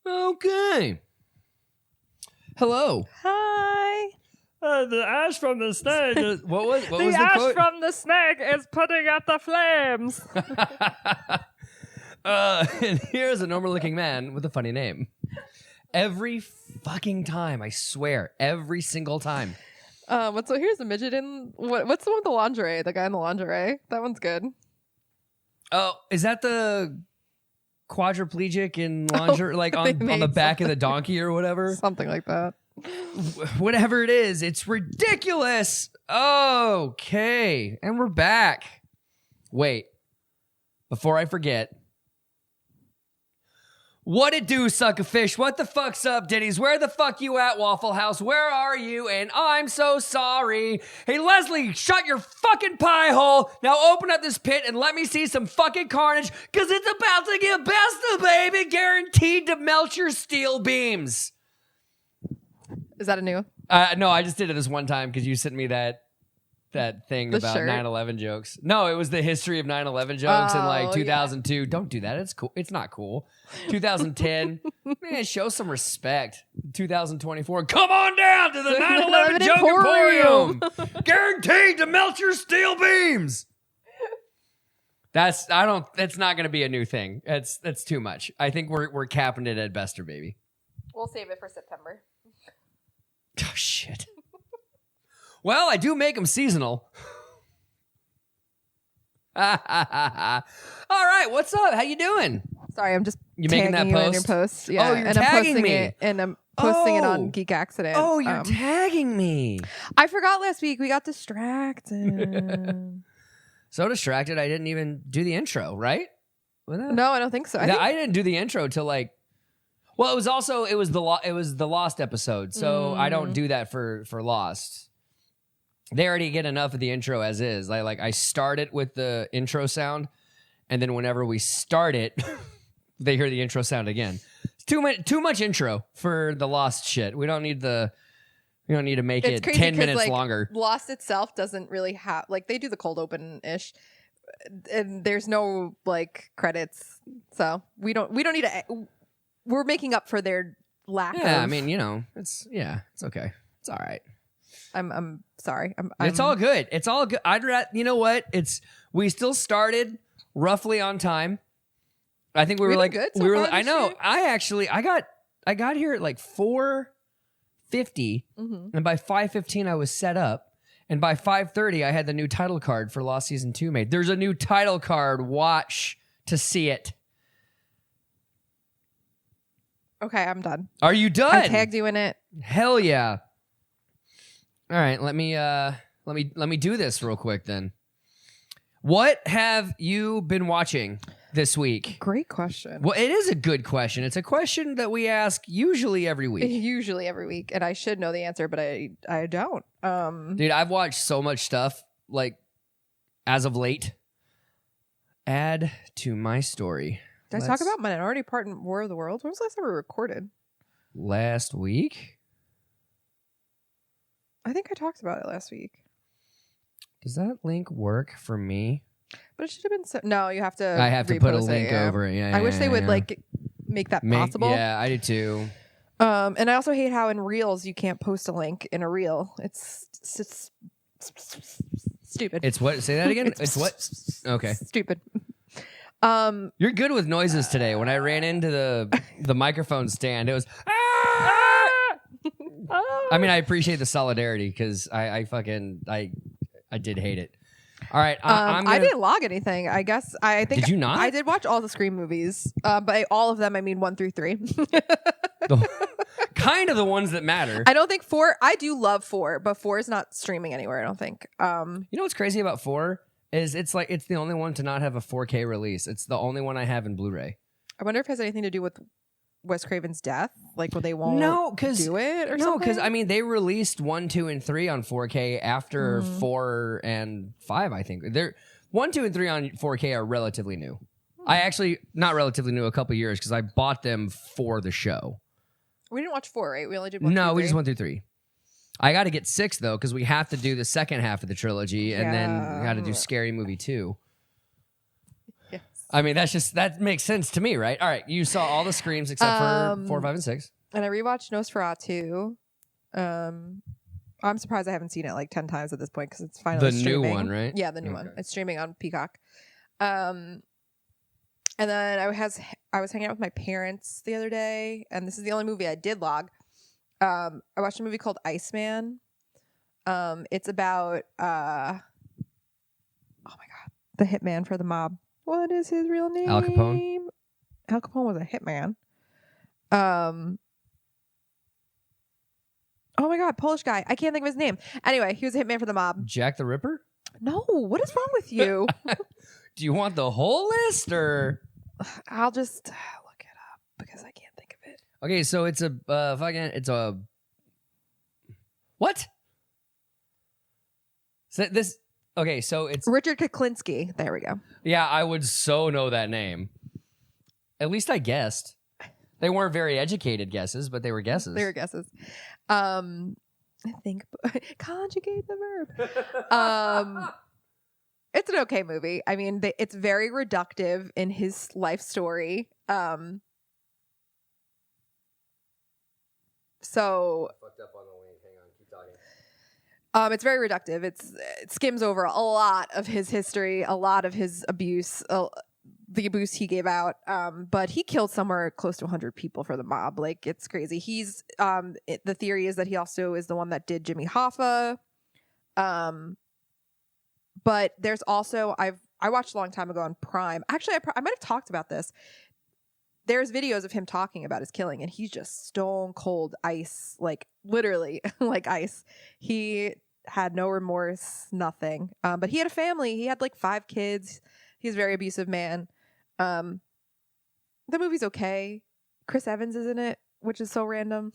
Okay. Hello. Hi. The ash from the snake. What was the the ash quote? from the snake is putting out the flames. And here's a normal-looking man with a funny name. Every fucking time, I swear, every single time. Here's the midget in what's the one with the lingerie? The guy in the lingerie. That one's good. Oh, is that the quadriplegic in lingerie, like on the back of the donkey or whatever? Something like that. Whatever it is, it's ridiculous. Okay, and we're back. Wait, before I forget. What it do, sucker fish? What the fuck's up, Diddies? Where the fuck you at, Waffle House? Where are you? And I'm so sorry. Hey, Leslie, shut your fucking pie hole. Now open up this pit and let me see some fucking carnage, because it's about to get bested, baby. Guaranteed to melt your steel beams. Is that a new? No, I just did it this one time because you sent me that thing about 9/11 jokes. No, it was the history of 9/11 jokes in like 2002. Yeah. Don't do that. It's cool. It's not cool. 2010. Man, show some respect. 2024. Come on down to the 9/11 joke emporium. Guaranteed to melt your steel beams. That's not going to be a new thing. That's too much. I think we're capping it at Bester, baby. We'll save it for September. Oh shit. Well, I do make them seasonal. All right, what's up? How you doing? Sorry, I'm just making that you post in your post. Yeah, oh, you're and tagging I'm posting me, it, and I'm posting it on Geek Accident. Oh, you're tagging me. I forgot last week. We got distracted. So distracted, I didn't even do the intro. Right? No, I don't think so. I didn't do the intro till like. Well, it was the Lost episode, so I don't do that for Lost. They already get enough of the intro as is. I start it with the intro sound, and then whenever we start it, they hear the intro sound again. It's too much intro for the Lost shit. We don't need to make it 10 minutes longer. Lost itself doesn't really have they do the cold open ish, and there's no credits, so we don't need to. We're making up for their lack. Yeah, of... I mean, it's okay. It's all right. I'm sorry. It's all good. It's all good. You know what? We still started roughly on time. I think we were good. I know. Year? I got here at 4:50, and by 5:15 I was set up, and by 5:30 I had the new title card for Lost Season 2 made. There's a new title card. Watch to see it. Okay, I'm done. Are you done? I tagged you in it. Hell yeah. All right, let me do this real quick then. What have you been watching this week? Great question. Well, it is a good question. It's a question that we ask usually every week. And I should know the answer, but I don't. Dude, I've watched so much stuff as of late. Add to my story. Did I talk about Minority Report in War of the Worlds? When was the last time we recorded? Last week? I think I talked about it last week. Does that link work for me? But it should have been... No, you have to... I have to put a link over it. Yeah, I wish they would make that possible. Yeah, I do too. And I also hate how in Reels you can't post a link in a Reel. It's stupid. It's what? Say that again? It's what? Okay. Stupid. You're good with noises today. When I ran into the microphone stand, it was I mean, I appreciate the solidarity because I did hate it. All right, I didn't log anything. I guess I think. Did you not? I did watch all the Scream movies. By all of them, I mean 1 through 3. Kind of the ones that matter. I don't think 4. I do love 4, but 4 is not streaming anywhere. I don't think. You know what's crazy about 4? Is it's the only one to not have a 4K release. It's the only one I have in Blu-ray. I wonder if it has anything to do with Wes Craven's death, will they won't do it or something? No, because I mean they released 1, 2, and 3 on 4K after 4 and 5. I think 1, 2, and 3 on 4K are relatively new. I actually not relatively new, a couple years because I bought them for the show. We didn't watch 4, right? We only did 1. No, we just went through 3. I got to get 6 though because we have to do the second half of the trilogy, and then we got to do Scary Movie 2. Yes. I mean, that makes sense to me, right? All right, you saw all the Screams except for 4, 5, and 6. And I rewatched Nosferatu. I'm surprised I haven't seen it like 10 times at this point because it's finally streaming. The new one, right? Yeah, the new one. It's streaming on Peacock. And then I was hanging out with my parents the other day, and this is the only movie I did log. I watched a movie called Iceman. It's about oh my god, the hitman for the mob. What is his real name? Al Capone. Al Capone was a hitman. Oh my god, Polish guy. I can't think of his name. Anyway, he was a hitman for the mob. Jack the Ripper? No, what is wrong with you? Do you want the whole list or? I'll just look it up because I can't think of it. Okay, so it's a what? So it's Richard Kuklinski. There we go. Yeah, I would so know that name. At least I guessed. They weren't very educated guesses, but they were guesses. They were guesses. I think conjugate the verb. It's an okay movie. I mean, it's very reductive in his life story. So fucked up on the link. Hang on, keep talking. It's very reductive. It skims over a lot of his history, a lot of his abuse, the abuse he gave out. But he killed somewhere close to 100 people for the mob. Like, it's crazy. He's the theory is that he also is the one that did Jimmy Hoffa. But there's also I watched a long time ago on Prime. Actually, I might have talked about this. There's videos of him talking about his killing, and he's just stone cold ice, like literally like ice. He had no remorse, nothing. But he had a family. He had like 5 kids. He's a very abusive man. The movie's okay. Chris Evans is in it, which is so random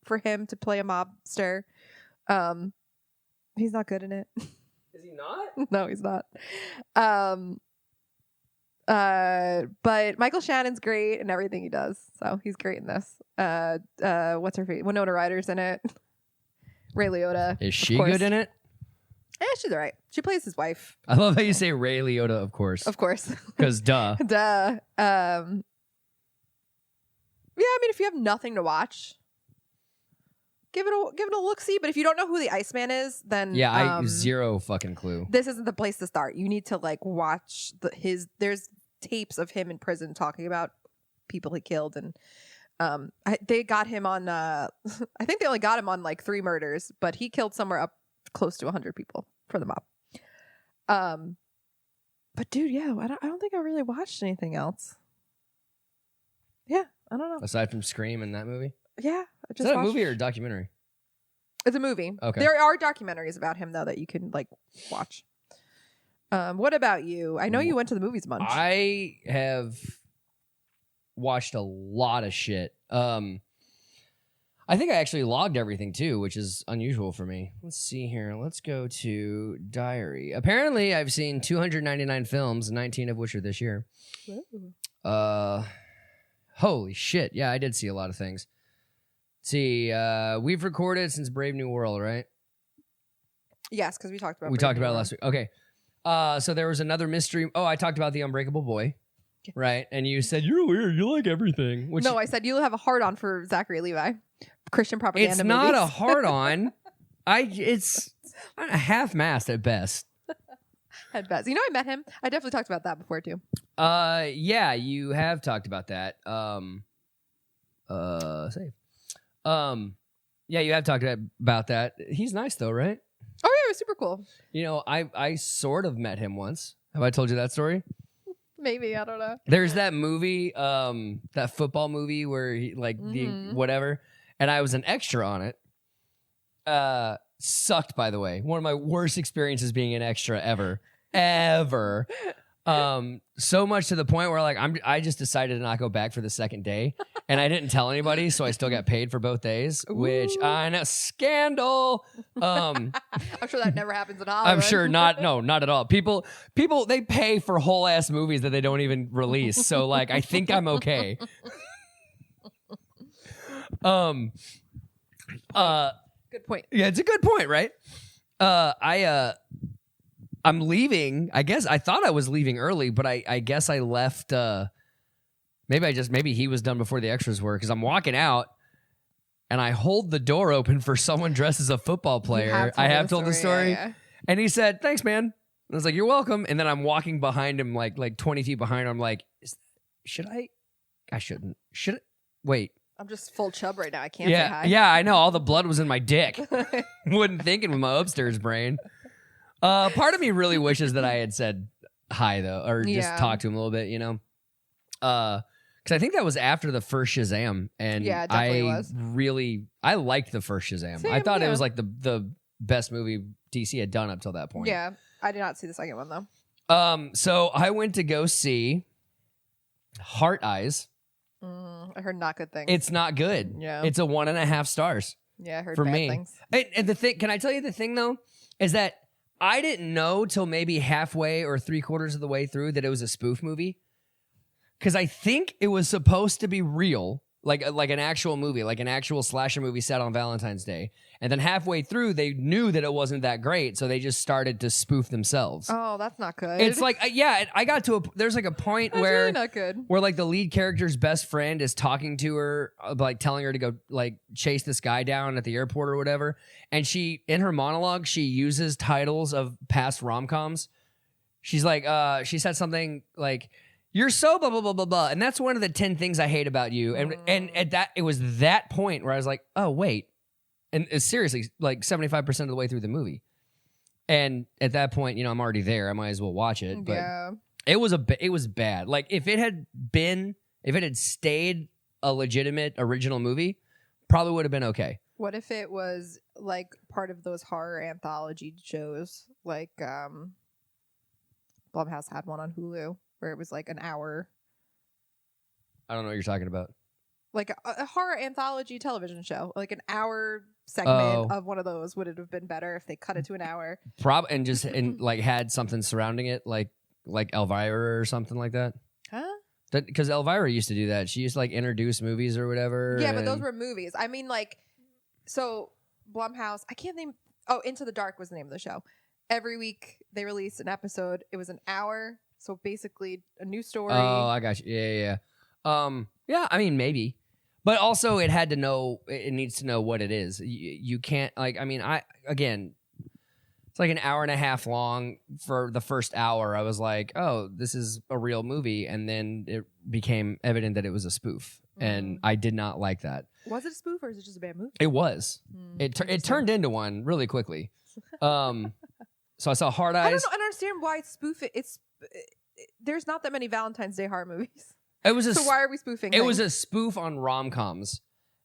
for him to play a mobster. He's not good in it. Is he not? No, he's not. But Michael Shannon's great in everything he does. So he's great in this. What's her face? Winona Ryder's in it. Ray Liotta. Is she good in it? Yeah, she's all right. She plays his wife. I love how you say Ray Liotta, of course. Of course. Because duh. Duh. Yeah, I mean, if you have nothing to watch, give it a look-see. But if you don't know who the Iceman is, then yeah, I zero fucking clue. This isn't the place to start. You need to like watch there's tapes of him in prison talking about people he killed, and they got him on. I think they only got him on like 3 murders, but he killed somewhere up close to 100 people for the mob. But dude, yeah, I don't think I really watched anything else. Yeah, I don't know. Aside from Scream and that movie? Yeah. Is that a movie or a documentary? It's a movie. Okay. There are documentaries about him, though, that you can like watch. What about you? I know you went to the movies a bunch. I have watched a lot of shit. I think I actually logged everything, too, which is unusual for me. Let's see here. Let's go to Diary. Apparently, I've seen 299 films, 19 of which are this year. Ooh. Holy shit. Yeah, I did see a lot of things. Let's see, we've recorded since Brave New World, right? Yes, because we talked about it last week. Okay. So there was another mystery. Oh, I talked about The Unbreakable Boy, right? And you said, you're weird. You like everything. Which, no, I said you have a hard-on for Zachary Levi. Christian propaganda It's movies. not a hard-on. It's a half-mast at best. At best. You know, I met him. I definitely talked about that before, too. Yeah, you have talked about that. Save. Yeah, you have talked about that. He's nice though, right? Oh yeah, it was super cool. You know, I sort of met him once. Have I told you that story? Maybe, I don't know. There's that movie, that football movie where he the whatever, and I was an extra on it. Sucked, by the way. One of my worst experiences being an extra ever. So much to the point where like I just decided to not go back for the second day, and I didn't tell anybody, so I still got paid for both days. Ooh. Which I know, scandal. I'm sure that never happens in Hollywood. I'm sure not at all. People they pay for whole ass movies that they don't even release. So like I think I'm okay. Good point. Yeah, it's a good point, right? I'm leaving. I guess I thought I was leaving early, but I guess I left. Maybe he was done before the extras were, because I'm walking out and I hold the door open for someone dressed as a football player. I have told the story. Yeah. And he said, "Thanks, man." And I was like, "You're welcome." And then I'm walking behind him, like 20 feet behind him. I'm like, should I? I shouldn't. Should it? Wait. I'm just full chub right now. I can't say hi. Yeah, I know. All the blood was in my dick. Wasn't thinking with my upstairs brain. Part of me really wishes that I had said hi, though, or just talked to him a little bit, you know? Because I think that was after the first Shazam, and yeah, it definitely was. I liked the first Shazam. Same, I thought it was like the best movie DC had done up till that point. Yeah, I did not see the second one though. So I went to go see Heart Eyes. I heard not good things. It's not good. Yeah, it's a 1.5 stars. Yeah, I heard for bad me. things. And the thing, can I tell you the thing though, is that I didn't know till maybe halfway or 3/4 of the way through that it was a spoof movie. Because I think it was supposed to be real, like an actual movie, like an actual slasher movie set on Valentine's Day. And then halfway through, they knew that it wasn't that great, so they just started to spoof themselves. Oh, that's not good. It's like, I got to there's like a point that's where really not good. Where like the lead character's best friend is talking to her, like telling her to go like chase this guy down at the airport or whatever. And she, in her monologue, she uses titles of past rom-coms. She's like, she said something like, "You're so blah, blah, blah, blah, blah. And that's one of the 10 things I hate about you." And at that, it was that point where I was like, oh, wait. And it's seriously like 75% of the way through the movie. And at that point, you know, I'm already there. I might as well watch it. But yeah. it was bad. Like if it had stayed a legitimate original movie, probably would have been okay. What if it was like part of those horror anthology shows? Like Blumhouse had one on Hulu where it was like an hour. I don't know what you're talking about. Like a horror anthology television show, like an hour segment of one of those. Would it have been better if they cut it to an hour? And like had something surrounding it, like Elvira or something like that. Huh? Because Elvira used to do that. She used to like introduce movies or whatever. Yeah, but those were movies. I mean, like, so Blumhouse. I can't name. Oh, Into the Dark was the name of the show. Every week they released an episode. It was an hour, so basically a new story. Oh, I got you. Yeah. Yeah. I mean, maybe. But also, it needs to know what it is. You can't, like, I mean, it's like an hour and a half long. For the first hour, I was like, oh, this is a real movie. And then it became evident that it was a spoof. And I did not like that. Was it a spoof or is it just a bad movie? It was. It turned into one really quickly. So I saw Hard Eyes. I don't understand why it's spoof. There's not that many Valentine's Day horror movies. So why are we spoofing? It was a spoof on rom-coms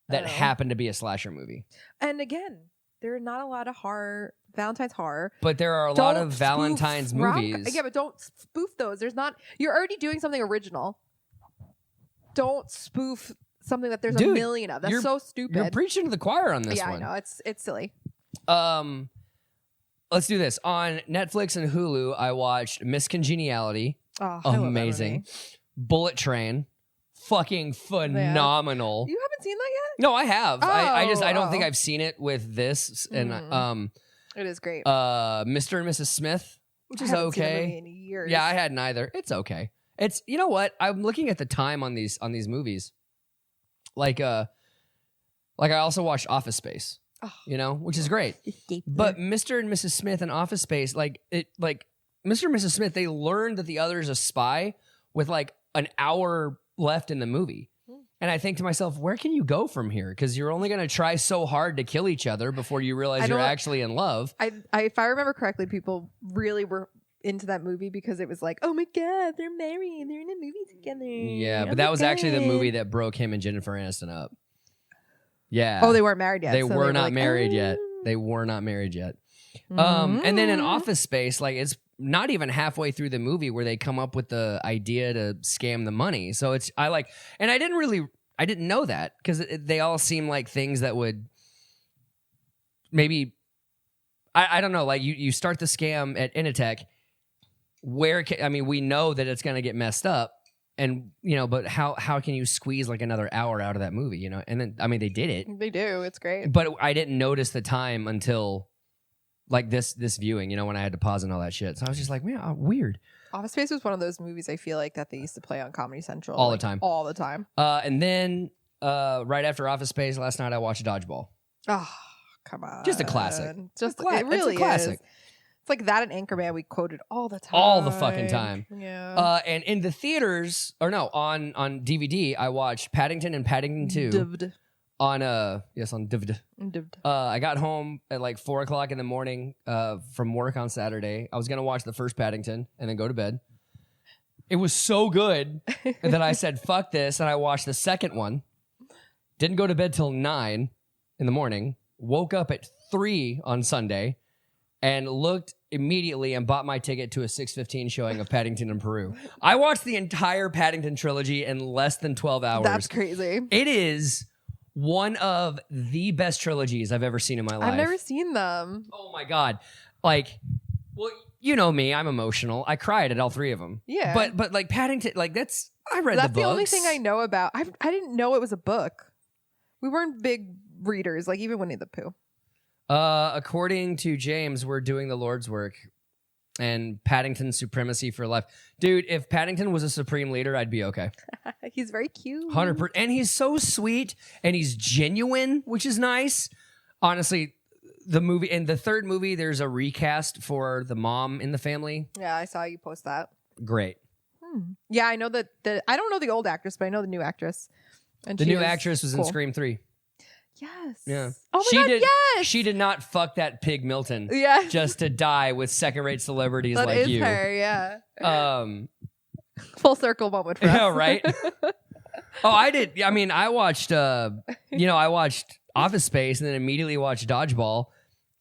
that happened to be a slasher movie. And again, there are not a lot of Valentine's horror. But there are a lot of Valentine's movies. Yeah, but don't spoof those. You're already doing something original. Don't spoof something that there's a million of. That's so stupid. You're preaching to the choir on this one. Yeah, I know. It's silly. Let's do this. On Netflix and Hulu, I watched Miss Congeniality. Oh, amazing. Bullet Train, fucking phenomenal. You haven't seen that yet? No, I have. I don't think I've seen it with this. And it is great. Mr. and Mrs. Smith, which is okay. Seen that movie in years. Yeah, I hadn't either. It's okay. It's, you know what? I'm looking at the time on these movies. Like I also watched Office Space. You know, which is great. But Mr. and Mrs. Smith and Office Space, Mr. and Mrs. Smith, they learned that the other is a spy with like an hour left in the movie. And I think to myself, where can you go from here? Because you're only going to try so hard to kill each other before you realize you're actually in love. If I remember correctly, people really were into that movie because it was like, oh my God, they're married. They're in a movie together. Yeah, but that was actually the movie that broke him and Jennifer Aniston up. Yeah. Oh, they weren't married yet. They were not married yet. They were not married yet. And then in Office Space, like it's not even halfway through the movie where they come up with the idea to scam the money. So and I didn't know that because they all seem like things that would maybe, I don't know, like you start the scam at Initech we know that it's going to get messed up. And, you know, but how can you squeeze like another hour out of that movie, you know? And then, I mean, they did it. They do. It's great. But I didn't notice the time until like this viewing, you know, when I had to pause and all that shit. So I was just like, man, weird. Office Space was one of those movies I feel like that they used to play on Comedy Central All the time. All the time. And then right after Office Space last night, I watched Dodgeball. Oh, come on. Just a classic. It really it's a classic. is. It's like that and Anchorman we quoted all the time. All the fucking time. Yeah. And in the theaters, or no, on DVD, I watched Paddington and Paddington 2 Divd. on DVD. Divd. I got home at like 4:00 in the morning from work on Saturday. I was gonna watch the first Paddington and then go to bed. It was so good that I said fuck this, and I watched the second one. Didn't go to bed till 9 in the morning. Woke up at 3 on Sunday, and looked immediately and bought my ticket to a 6:15 showing of Paddington in Peru. I watched the entire Paddington trilogy in less than 12 hours. That's crazy. It is one of the best trilogies I've ever seen in my life. I've never seen them. Oh my God. Like, well, you know me, I'm emotional. I cried at all 3 of them. Yeah. But like Paddington, like I read That's the books. the only thing I know about. I didn't know it was a book. We weren't big readers, like even Winnie the Pooh. According to James, we're doing the Lord's work and Paddington's supremacy for life. Dude, if Paddington was a supreme leader, I'd be okay. He's very cute. 100%. And he's so sweet and he's genuine, which is nice. Honestly, in the third movie, there's a recast for the mom in the family. Yeah, I saw you post that. Great. Yeah, I know that. I don't know the old actress, but I know the new actress. And The new actress was in cool. Scream 3. Yes. Yeah. Oh my God, yes. She did not fuck that pig Milton. Yeah. Just to die with second-rate celebrities That like is you. her, yeah. Full circle moment for us. Yeah, right. Oh, I did. I mean, I watched. I watched Office Space and then immediately watched Dodgeball.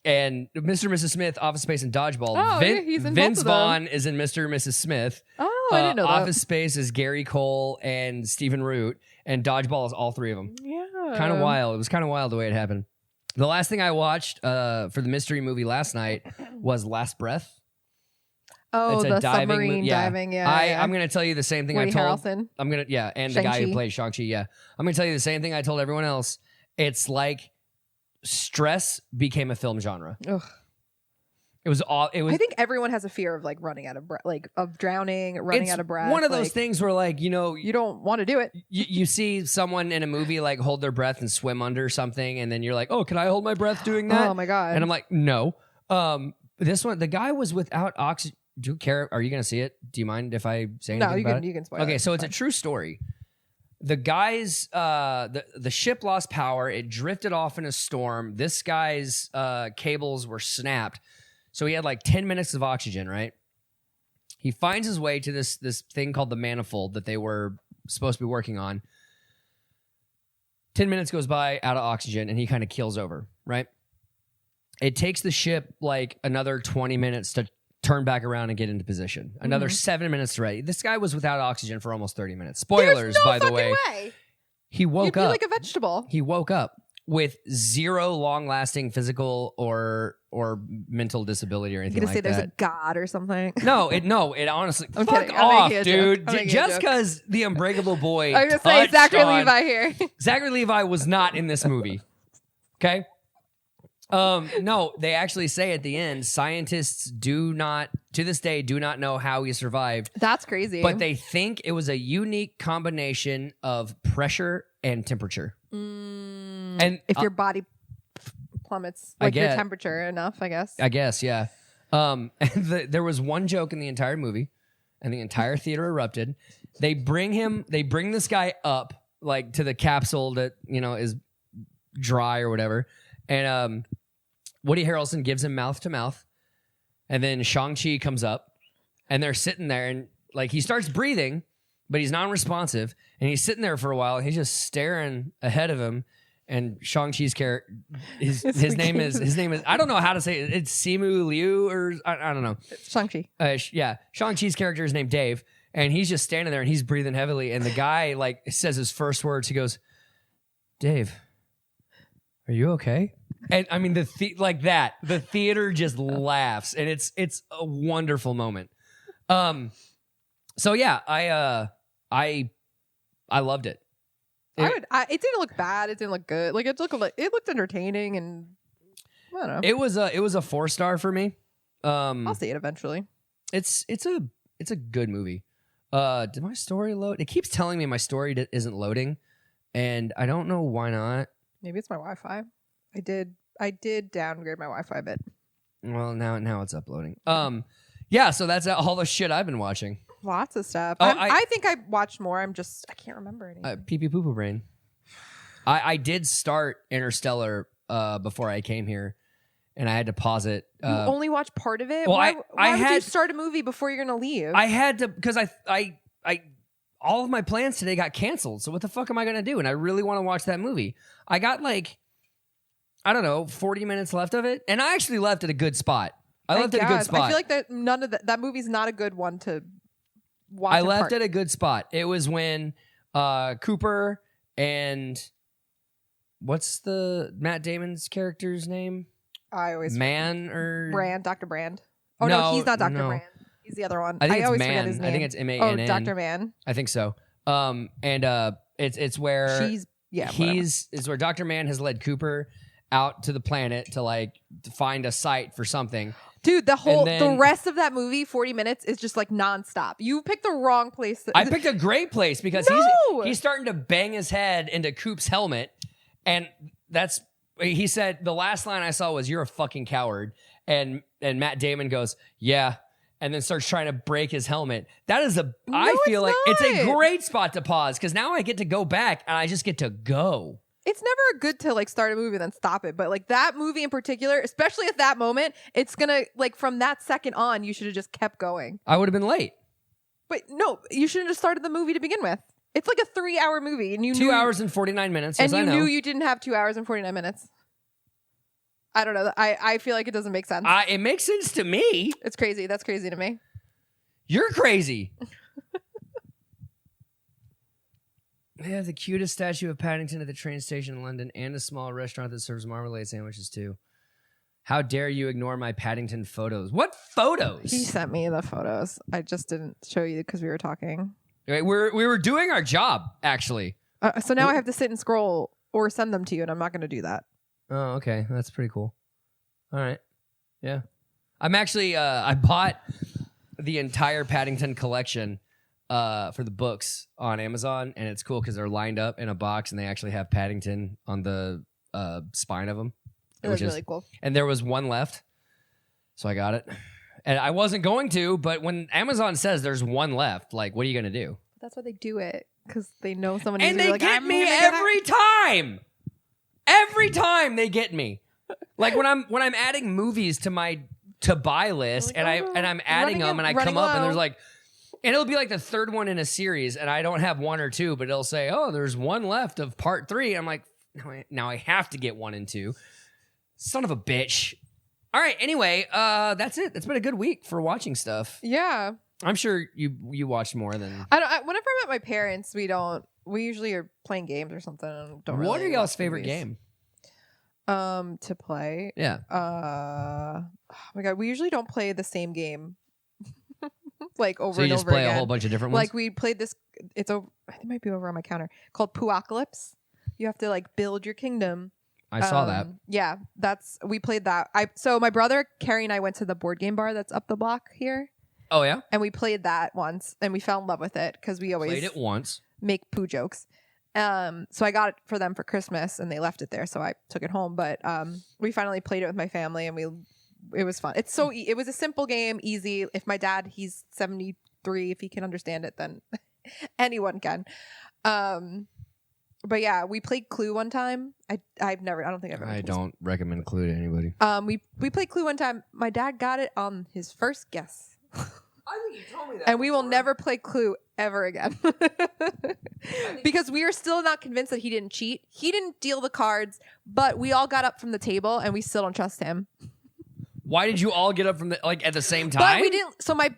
And Mr. and Mrs. Smith, Office Space, and Dodgeball. Oh, he's in Vince both of them. Vaughn is in Mr. and Mrs. Smith. Oh, I didn't know that. Office Space is Gary Cole and Stephen Root, and Dodgeball is all 3 of them. Yeah. Kind of wild. It was kind of wild the way it happened. The last thing I watched for the mystery movie last night was Last Breath. Oh, It's a the diving submarine diving. Yeah. I'm going to tell you the same thing Woody I told. Harrelson. I'm going to, and the guy who Shang-Chi. plays Shang-Chi, yeah. I'm going to tell you the same thing I told everyone else. It's like stress became a film genre. Ugh. It was all. It was. I think everyone has a fear of like running out of breath, like of drowning, running out of breath. One of those like, things where, like, you know, you don't want to do it. you see someone in a movie like hold their breath and swim under something, and then you're like, oh, can I hold my breath doing that? Oh my God. And I'm like, no. This one, the guy was without oxygen. Do you care? Are you going to see it? Do you mind if I say anything No, about it? you can spoil Okay, it. so it's a true story. The guy's the ship lost power. It drifted off in a storm. This guy's cables were snapped. So he had like 10 minutes of oxygen, right? He finds his way to this thing called the manifold that they were supposed to be working on. 10 minutes goes by, out of oxygen, and he kind of keels over, right? It takes the ship like another 20 minutes to turn back around and get into position. Another 7 minutes to ready. This guy was without oxygen for almost 30 minutes. Spoilers, There's no by the way. way. He woke You'd be up. like a vegetable. He woke up with zero long-lasting physical or mental disability or anything You're like gonna say that. there's a god or something. No, it honestly. I'm fuck kidding. I'm off, making a dude. joke. I'm making a Just joke. because the Unbreakable Boy. I'm gonna say touched Zachary on- Levi here. Zachary Levi was not in this movie. Okay. No, they actually say at the end, scientists to this day do not know how he survived, That's crazy. but they think it was a unique combination of pressure and temperature. And if your body plummets I like your get- temperature enough, I guess. I guess, yeah. And there was one joke in the entire movie, and the entire theater erupted. They bring this guy up like to the capsule that is dry or whatever, and Woody Harrelson gives him mouth to mouth, and then Shang-Chi comes up, and they're sitting there, and like he starts breathing, but he's non-responsive, and he's sitting there for a while, and he's just staring ahead of him. And Shang-Chi's character, his name is I don't know how to say it. It's Simu Liu or I don't know. Shang-Chi. Yeah, Shang-Chi's character is named Dave, and he's just standing there and he's breathing heavily. And the guy like says his first words. He goes, "Dave, are you okay?" And I mean the theater just laughs, and it's a wonderful moment. So yeah, I loved it. It didn't look bad. It didn't look good. Like it looked entertaining and I don't know. It was a 4-star for me. I'll see it eventually. It's a good movie. Did my story load? It keeps telling me my story isn't loading, and I don't know why not. Maybe it's my Wi-Fi. I did downgrade my Wi-Fi a bit. Well, now it's uploading. Yeah. So that's all the shit I've been watching. Lots of stuff. Oh, I think I watched more. I can't remember anything. Pee pee poo poo brain. I did start Interstellar before I came here, and I had to pause it. You only watched part of it? Well, why would you had start a movie before you're gonna leave? I had to because I all of my plans today got canceled. So what the fuck am I gonna do? And I really want to watch that movie. I got like, I don't know, 40 minutes left of it, and I actually left at a good spot. I left at a good spot. I feel like none of that movie's not a good one to watch. I left at a good spot. It was when Cooper and what's the Matt Damon's character's name? I always Brand, Dr. Brand. Oh no, he's not Dr. Brand. He's the other one. I think it's always Man. forget his name. I think it's MANN. Oh, Dr. Man. I think so. It's where it's where Dr. Man has led Cooper out to the planet to find a site for something. Dude, the rest of that movie, 40 minutes, is just like nonstop. You picked the wrong place. I picked a great place because he's starting to bang his head into Coop's helmet, and he said the last line I saw was "You're a fucking coward," and Matt Damon goes, "Yeah," and then starts trying to break his helmet. I feel like it's a great spot to pause because now I get to go back and I just get to go. It's never good to start a movie and then stop it, but that movie in particular, especially at that moment, it's gonna from that second on, you should have just kept going. I would have been late. But no, you shouldn't have started the movie to begin with. It's like a 3-hour movie, and you 2 hours and 49 minutes. And you knew you didn't have 2 hours and 49 minutes. I don't know. I feel like it doesn't make sense. It makes sense to me. It's crazy. That's crazy to me. You're crazy. They have the cutest statue of Paddington at the train station in London and a small restaurant that serves marmalade sandwiches too. How dare you ignore my Paddington photos? What photos? He sent me the photos. I just didn't show you because we were talking. Right, we were doing our job, actually. So now I have to sit and scroll or send them to you, and I'm not going to do that. Oh, okay. That's pretty cool. All right. Yeah. I'm actually, I bought the entire Paddington collection for the books on Amazon, and it's cool because they're lined up in a box, and they actually have Paddington on the spine of them. Which is really cool. And there was one left, so I got it. And I wasn't going to, but when Amazon says there's one left, what are you going to do? That's why they do it, because they know someone. And they get me every time. Every time they get me. When I'm adding movies to my to buy list, and I'm adding them, and I come up, and there's and it'll be the third one in a series, and I don't have one or two, but it'll say, oh, there's one left of part 3. I'm like, now I have to get 1 and 2. Son of a bitch. All right. Anyway, that's it. It's been a good week for watching stuff. Yeah. I'm sure you watched more than. Whenever I'm at my parents, we usually are playing games or something. What are y'all's favorite game? To play. Yeah. Oh my God. We usually don't play the same game. Over and over again. So you just play a whole bunch of different ones? We played this. It's over. I think it might be over on my counter. Called Poocalypse. You have to build your kingdom. I saw that. Yeah, we played that. So my brother Carrie and I went to the board game bar that's up the block here. Oh yeah, and we played that once, and we fell in love with it because we always played it once. Make poo jokes. So I got it for them for Christmas, and they left it there, so I took it home. But we finally played it with my family, and it was fun. It's it was a simple game, easy. If my dad, he's 73, if he can understand it, then anyone can. But yeah, we played Clue one time. I don't think I've ever. I don't recommend Clue to anybody. We played Clue one time. My dad got it on his first guess. I think you told me that. And we will never play Clue ever again. Because we are still not convinced that he didn't cheat. He didn't deal the cards, but we all got up from the table and we still don't trust him. Why did you all get up from at the same time? But we didn't. So my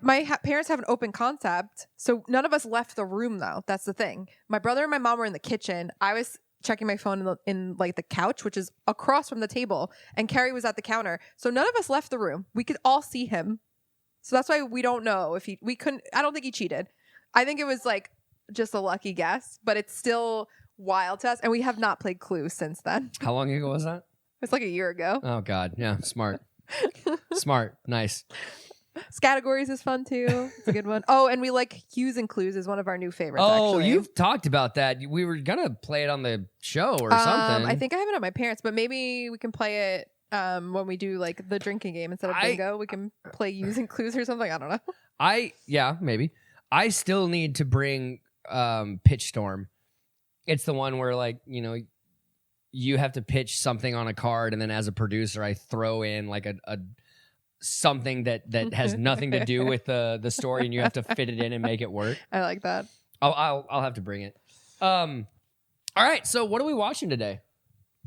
parents have an open concept. So none of us left the room though. That's the thing. My brother and my mom were in the kitchen. I was checking my phone in the couch, which is across from the table, and Carrie was at the counter. So none of us left the room. We could all see him. So that's why we don't know if we couldn't. I don't think he cheated. I think it was just a lucky guess, but it's still wild to us. And we have not played Clue since then. How long ago was that? It's like a year ago. Oh God, yeah, smart, smart, nice. Categories is fun too. It's a good one. Oh, and we like Cues and Clues is one of our new favorites. Oh, actually. you've talked about that. We were gonna play it on the show or something. I think I have it at my parents, but maybe we can play it when we do like the drinking game instead of bingo. We can play Cues and Clues or something. I don't know. Maybe. I still need to bring Pitch Storm. It's the one where like you have to pitch something on a card, and then as a producer, I throw in like a something that has nothing to do with the story, and you have to fit it in and make it work. I like that. I'll have to bring it. All right, so what are we watching today?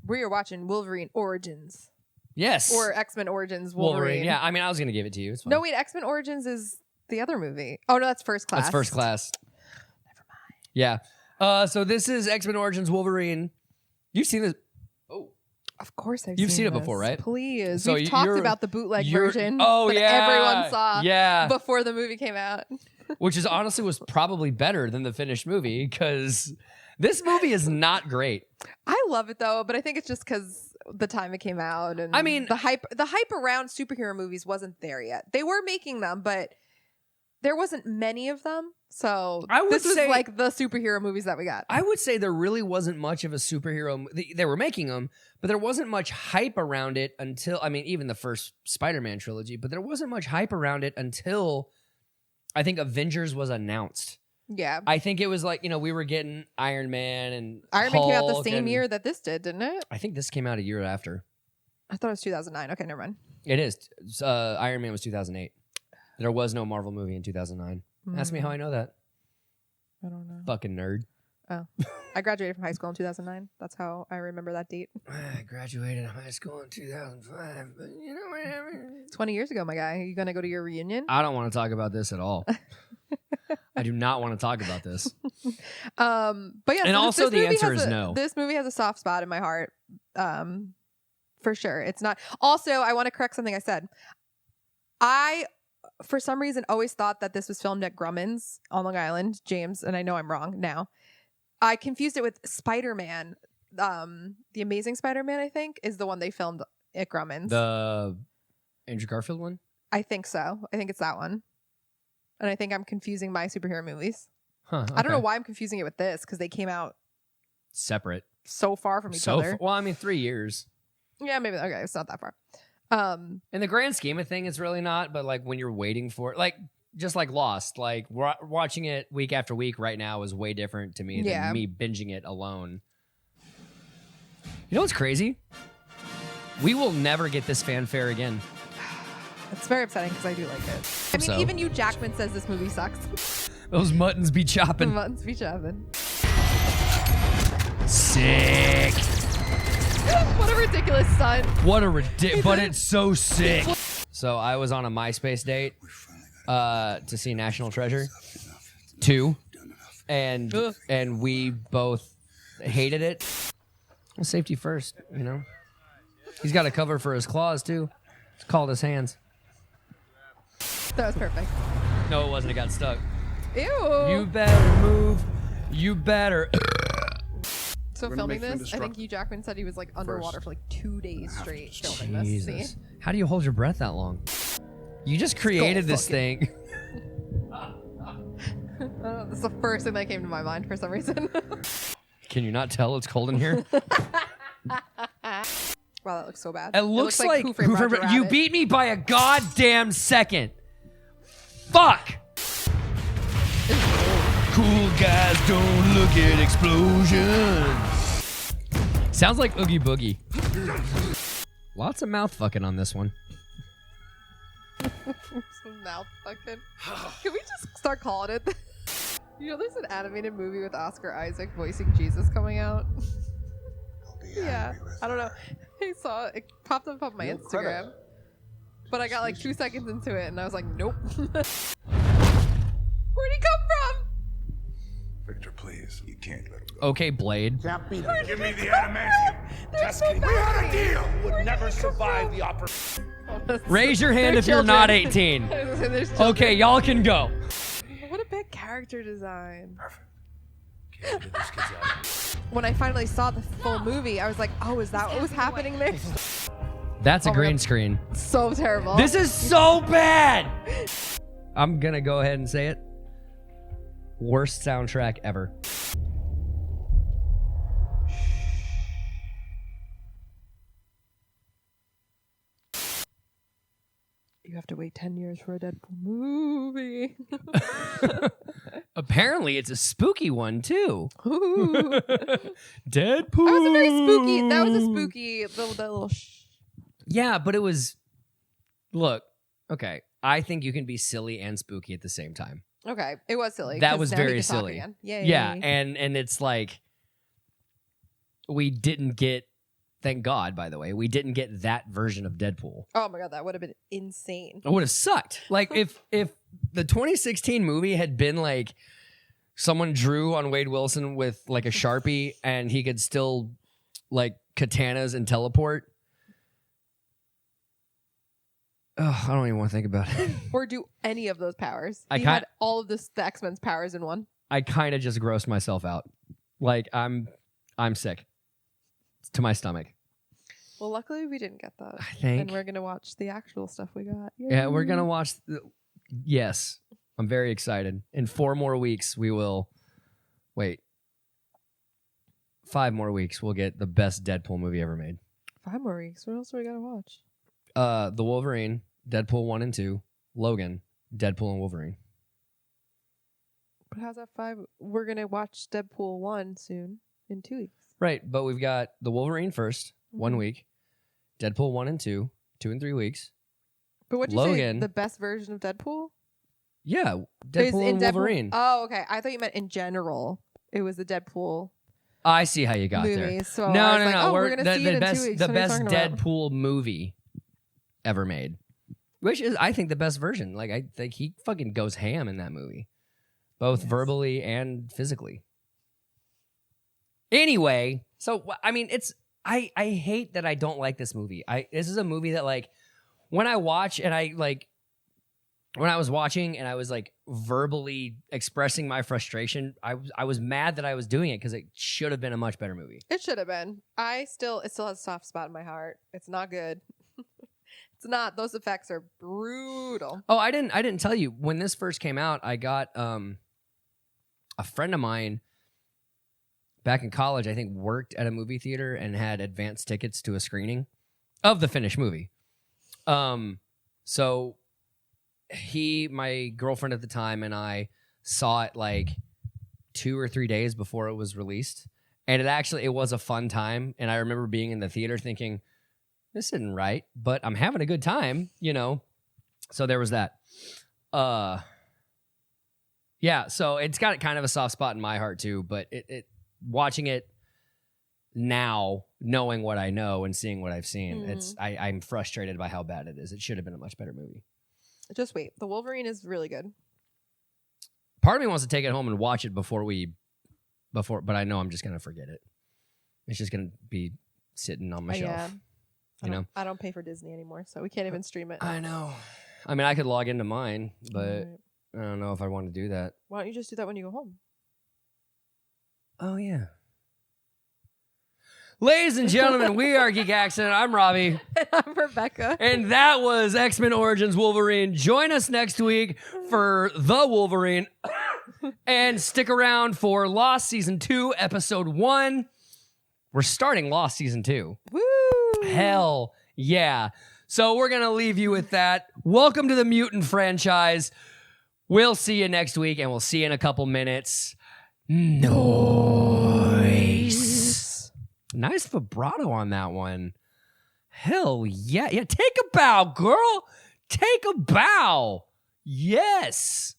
We are watching Wolverine Origins. Yes. Or X-Men Origins Wolverine. Yeah, I mean, I was going to give it to you. It's fine. No, wait, X-Men Origins is the other movie. Oh, no, that's First Class. That's First Class. Never mind. Yeah. So this is X-Men Origins Wolverine. You've seen this. Oh. Of course You've seen it before, right? Please. So We've talked about the bootleg version that yeah. everyone saw Yeah. before the movie came out. Which is honestly was probably better than the finished movie, because this movie is not great. I love it though, but I think it's just because the time it came out, and I mean, the hype around superhero movies wasn't there yet. They were making them, but there wasn't many of them. So this was like the superhero movies that we got. I would say there really wasn't much of a superhero. They were making them, but there wasn't much hype around it until, I mean, even the first Spider-Man trilogy, but there wasn't much hype around it until I think Avengers was announced. Yeah. I think it was like, we were getting Iron Man, and Iron Man came out the same year that this did, didn't it? I think this came out a year after. I thought it was 2009. Okay, never mind. It is. Iron Man was 2008. There was no Marvel movie in 2009. Ask me how I know that. I don't know. Fucking nerd. Oh. I graduated from high school in 2009. That's how I remember that date. I graduated high school in 2005, but whatever. 20 years ago, my guy. Are you going to go to your reunion? I don't want to talk about this at all. I do not want to talk about this. But yeah, and so also this the answer is no. no. This movie has a soft spot in my heart. For sure. It's not. Also, I want to correct something I said. I, for some reason, always thought that this was filmed at Grumman's on Long Island, James, and I know I'm wrong now. I confused it with Spider-Man. The Amazing Spider-Man, I think, is the one they filmed at Grumman's. The Andrew Garfield one? I think so. I think it's that one. And I think I'm confusing my superhero movies. Huh, okay. I don't know why I'm confusing it with this, because they came out separate, so far from each other. Well, I mean, 3 years. Yeah, maybe. Okay, it's not that far. In the grand scheme of things, it's really not. But like when you're waiting for it, like just like Lost, like watching it week after week right now is way different to me than me binging it alone. You know what's crazy? We will never get this fanfare again. It's very upsetting because I do like it. I mean, even Hugh Jackman says this movie sucks. Those muttons be chopping. The muttons be chopping. Sick. What a ridiculous stunt. What a but it's so sick. So I was on a MySpace date to see National Treasure 2, and we both hated it. Well, safety first, He's got a cover for his claws too. It's called his hands. That was perfect. No, it wasn't. It got stuck. Ew. You better move. You better. So filming this, I think Hugh Jackman said he was like underwater for like 2 days straight filming this scene. How do you hold your breath that long? You just created this thing. That's the first thing that came to my mind for some reason. Can you not tell it's cold in here? Wow, that looks so bad. It looks like Who Framed Roger you Rabbit. beat me by a goddamn second. Fuck. Cool guys don't look at explosions. Sounds like Oogie Boogie. Lots of mouth fucking on this one. Some mouth fucking. Can we just start calling it? There's an animated movie with Oscar Isaac voicing Jesus coming out. Yeah, I don't know. I saw it popped up on my Instagram, but I got like 2 seconds into it and I was like, nope. Where'd he come from? Victor, please. You can't let him go. Okay, Blade. Give me the adamantium. Testing. We had a deal. Would never survive the operation. Raise your hand if you're not 18. Okay, y'all can go. What a bad character design. Perfect. Can't get this kid's out. when I finally saw the full movie, I was like, oh, is that what was happening there? That's a green screen. So terrible. This is so bad. I'm going to go ahead and say it. Worst soundtrack ever. You have to wait 10 years for a Deadpool movie. Apparently, it's a spooky one, too. Ooh. Deadpool. That was a very spooky. That was a spooky little. Yeah, but it was. Look, okay. I think you can be silly and spooky at the same time. Okay, it was silly. That 'cause was now he very can talk silly. again. Yay. Yeah, and it's like we didn't get. Thank God, by the way, we didn't get that version of Deadpool. Oh my God, that would have been insane. It would have sucked. Like if the 2016 movie had been like someone drew on Wade Wilson with like a Sharpie and he could still like katanas and teleport. Oh, I don't even want to think about it. Or do any of those powers. I He had all of the X-Men's powers in one. I kind of just grossed myself out. Like I'm sick to my stomach. Well, luckily we didn't get that. I think. And we're going to watch the actual stuff we got. Yay. Yeah, we're gonna watch. Yes, I'm very excited. In 4 more weeks, we will. Wait. 5 more weeks, we'll get the best Deadpool movie ever made. 5 more weeks. What else do we got to watch? The Wolverine, Deadpool 1 and 2, Logan, Deadpool and Wolverine. But how's that 5? We're going to watch Deadpool 1 soon in 2 weeks. Right, but we've got the Wolverine first, 1 week. Deadpool 1 and 2, 2 and 3 weeks. But what'd you say? Logan. The best version of Deadpool? Yeah, Is Deadpool in and Wolverine. Oh, okay. I thought you meant in general. It was the Deadpool I see how you got movie. there. So No, I was no, like, no. oh, we're going to see it in 2 weeks. The What are you best talking about? Deadpool movie ever made. Which is, I think, the best version. Like, I think he fucking goes ham in that movie. Both verbally and physically. Anyway, so, I mean, it's... I hate that I don't like this movie. This is a movie that, like, when I watch and when I was watching and I was, like, verbally expressing my frustration, I was mad that I was doing it because it should have been a much better movie. It should have been. It still has a soft spot in my heart. It's not good. It's not. Those effects are brutal. Oh, I didn't tell you. When this first came out, I got a friend of mine back in college, I think, worked at a movie theater and had advance tickets to a screening of the finished movie. So my girlfriend at the time and I saw it like 2 or 3 days before it was released. And it was a fun time. And I remember being in the theater thinking, this isn't right, but I'm having a good time, you know? So there was that. Yeah, so it's got kind of a soft spot in my heart too, but it watching it now, knowing what I know and seeing what I've seen, I'm frustrated by how bad it is. It should have been a much better movie. Just wait. The Wolverine is really good. Part of me wants to take it home and watch it before, but I know I'm just going to forget it. It's just going to be sitting on my shelf. Yeah. I don't pay for Disney anymore, so we can't even stream it. I know. I mean, I could log into mine, but I don't know if I want to do that. Why don't you just do that when you go home? Oh, yeah. Ladies and gentlemen, we are Geek Accident. I'm Robbie. And I'm Rebecca. And that was X-Men Origins Wolverine. Join us next week for The Wolverine. And stick around for Lost Season 2, Episode 1. We're starting Lost Season 2. Woo! Hell yeah. So we're going to leave you with that. Welcome to the Mutant franchise. We'll see you next week, and we'll see you in a couple minutes. Nice. Nice vibrato on that one. Hell yeah. Yeah, take a bow, girl. Take a bow. Yes.